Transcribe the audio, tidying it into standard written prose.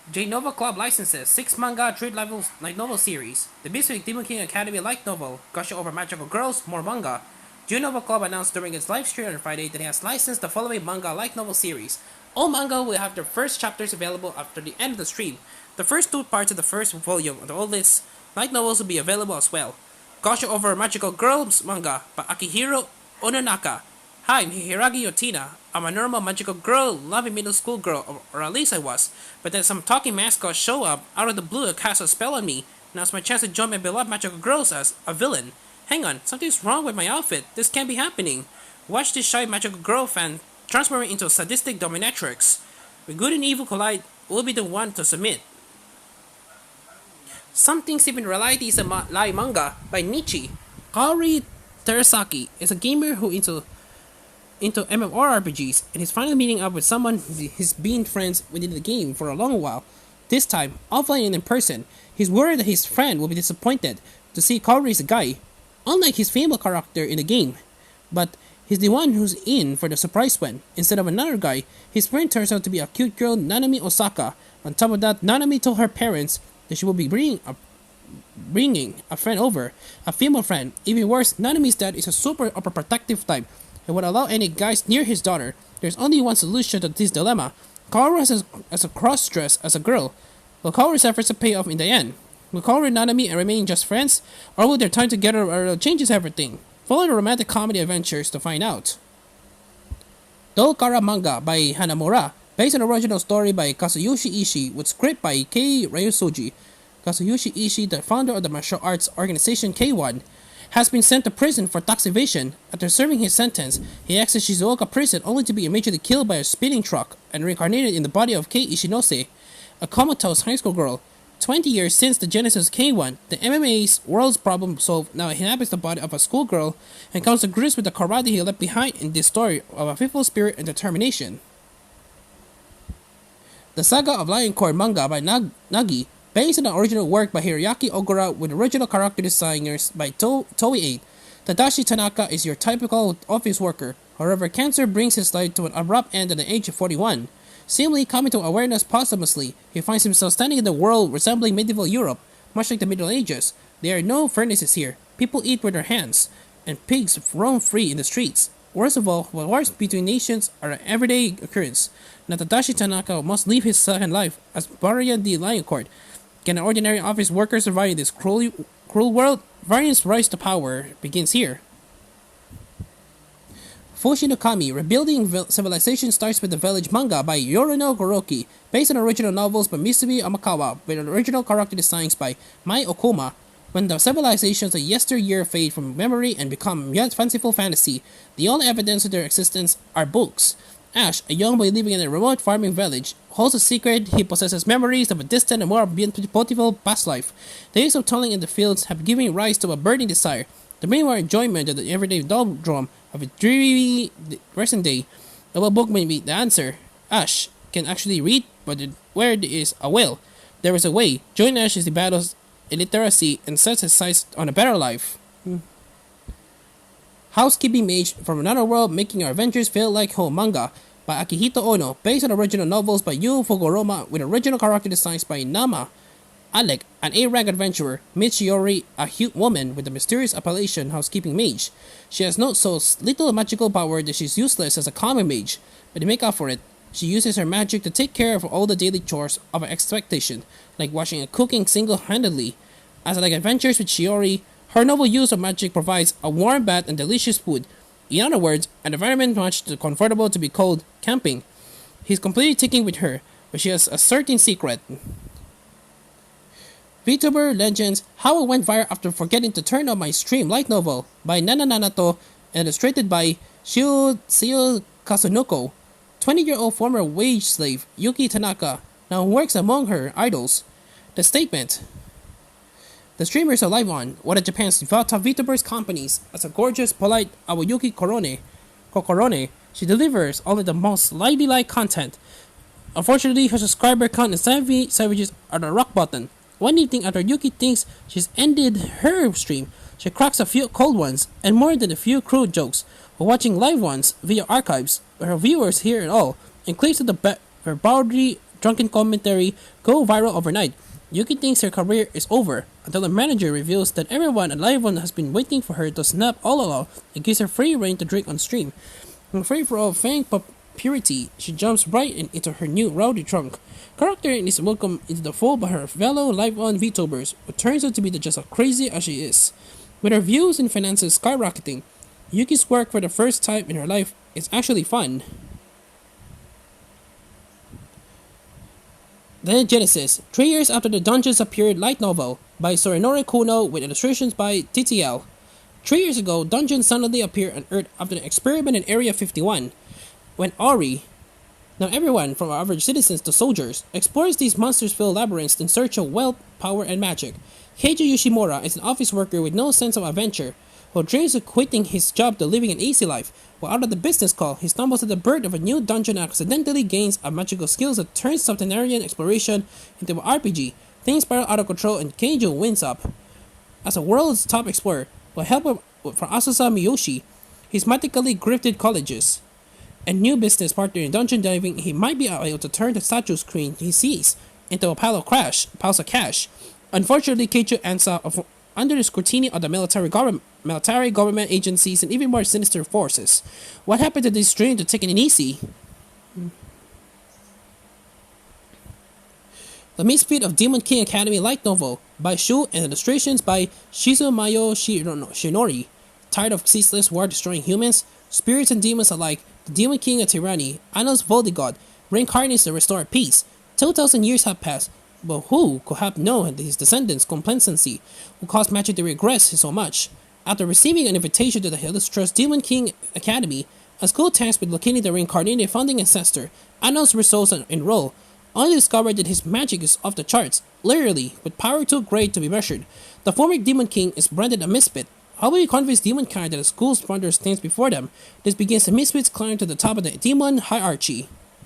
J Nova Club licenses 6 manga, 3 levels light novel series. The Misfit Demon King Academy light novel, Gushing Over Magical Girls, more manga. J Nova Club announced during its live stream on Friday that it has licensed the following manga light novel series. All manga will have their first chapters available after the end of the stream. The first two parts of the first volume of the oldest light novels will be available as well. Gushing Over Magical Girls manga by Akihiro Ononaka. Hi, I'm Hiragi Yotina. I'm a normal magical girl, loving middle school girl, or at least I was. But then some talking mascots show up out of the blue and cast a spell on me. Now it's my chance to join my beloved magical girls as a villain. Hang on, something's wrong with my outfit. This can't be happening. Watch this shy magical girl fan transform into a sadistic dominatrix. When good and evil collide, we'll be the one to submit. Some things even reality is a lie manga by Nichi. Kaori Terasaki is a gamer who into MMORPGs and he's finally meeting up with someone he's been friends within the game for a long while. This time, offline and in person, he's worried that his friend will be disappointed to see Kaori is a guy, unlike his female character in the game. But he's the one who's in for the surprise when, instead of another guy, his friend turns out to be a cute girl, Nanami Osaka. On top of that, Nanami told her parents that she will be bringing a friend over, a female friend. Even worse, Nanami's dad is a super overprotective type and would allow any guys near his daughter. There's only one solution to this dilemma. Kaoru has a cross-dress as a girl. Will Kaoru's efforts pay off in the end? Will Kaoru and Nanami remain just friends? Or will their time together changes everything? Follow the romantic comedy adventures to find out. Dulcara manga by Hanamura, based on an original story by Kazuyushi Ishii, with script by Kei Ryusuji. Kazuyushi Ishii, the founder of the martial arts organization K1, has been sent to prison for tax evasion. After serving his sentence, he exits Shizuoka prison only to be immediately killed by a speeding truck and reincarnated in the body of Kei Ishinose, a comatose high school girl. 20 years since the genesis of K1, the MMA's world's problem solved now inhabits the body of a schoolgirl and comes to grips with the karate he left behind in this story of a faithful spirit and determination. The Saga of Lion Cord manga by Nagi, based on the original work by Hiroyuki Ogura with original character designers by Toei 8. Tadashi Tanaka is your typical office worker. However, cancer brings his life to an abrupt end at the age of 41. Seemingly coming to awareness posthumously, he finds himself standing in a world resembling medieval Europe, much like the Middle Ages. There are no furnaces here. People eat with their hands, and pigs roam free in the streets. Worst of all, wars between nations are an everyday occurrence. Now Tadashi Tanaka must live his second life as Barrier the Lion Court. Can an ordinary office worker survive in this cruel world? Variant's rise to power begins here. Fushinokami, Rebuilding Civilization starts with the Village manga by Yoruno Goroki, based on original novels by Mitsubi Amakawa, with original character designs by Mai Okuma. When the civilizations of yesteryear fade from memory and become yet fanciful fantasy, the only evidence of their existence are books. Ash, a young boy living in a remote farming village, holds a secret. He possesses memories of a distant and more beautiful past life. The days of toiling in the fields have given rise to a burning desire, the mere enjoyment of the everyday doldrum of a dreary present day. If a book may be the answer, Ash can actually read, but where there is a will, there is a way. Join Ash as he battles illiteracy and sets his sights on a better life. Housekeeping Mage from Another World, Making Our Adventures Feel Like Home manga by Akihito Ono, based on original novels by Yu Fugoroma, with original character designs by Nama. Alec, an A-rank adventurer, meets Shiori, a woman with the mysterious appellation Housekeeping Mage. She has no so little magical power that she's useless as a common mage, but to make up for it, she uses her magic to take care of all the daily chores of her expectation, like washing and cooking single-handedly. As like adventures with Shiori, her noble use of magic provides a warm bath and delicious food. In other words, an environment much too comfortable to be called camping. He's completely taken with her, but she has a certain secret. VTuber Legends, How I Went Viral After Forgetting to Turn on My Stream light novel by Nana Nanato, illustrated by Seo Kazunoko. 20-year-old former wage slave Yuki Tanaka now works among her idols. The statement. The streamers are live on one of Japan's top VTubers companies as a gorgeous, polite Aoyuki Kokorone. She delivers only the most lively-like content. Unfortunately, her subscriber count and savages are the rock bottom. One evening after Yuki thinks she's ended her stream, she cracks a few cold ones and more than a few crude jokes while watching live ones via archives, where her viewers hear it all and claims that her drunken commentary go viral overnight. Yuki thinks her career is over until the manager reveals that everyone at Live One has been waiting for her to snap all along and gives her free reign to drink on stream. Afraid for all Fang purity, she jumps right into her new rowdy trunk. Character is welcomed into the fold by her fellow Live On VTubers, who turns out to be just as crazy as she is. With her views and finances skyrocketing, Yuki's work for the first time in her life is actually fun. Then Genesis, 3 years after the Dungeons appeared light novel by Sorenori Kuno with illustrations by TTL. 3 years ago, Dungeons suddenly appeared on Earth after an experiment in Area 51, when Ori, now everyone from average citizens to soldiers, explores these monsters-filled labyrinths in search of wealth, power, and magic. Keiji Yoshimura is an office worker with no sense of adventure, who dreams of quitting his job to living an easy life. While out of the business call, he stumbles at the birth of a new dungeon and accidentally gains a magical skills that turns subterranean exploration into an RPG. Things spiral out of control and Keiju wins up. As the world's top explorer, with help from Asusa Miyoshi, his magically gifted colleges and new business partner in dungeon diving, he might be able to turn the statue screen he sees into a pile of cash. Unfortunately, Keiju ends up under the scrutiny of the military government agencies and even more sinister forces. What happened to this dream to taking it easy? The Misfit of Demon King Academy light novel by Shu and illustrations by Shizumayo Shinori. Tired of ceaseless war destroying humans, spirits and demons alike, the Demon King of Tyranny, Anos Voldigod, reincarnates to restore peace. 2,000 years have passed, but who could have known his descendants' complacency would cause magic to regress so much? After receiving an invitation to the illustrious Demon King Academy, a school tasked with locating the reincarnated founding ancestor, Anos resolves to enroll, only to discover that his magic is off the charts, literally, with power too great to be measured. The former Demon King is branded a misfit. How will you convince demonkind that the school's founder stands before them? This begins the misfits climb to the top of the demon hierarchy.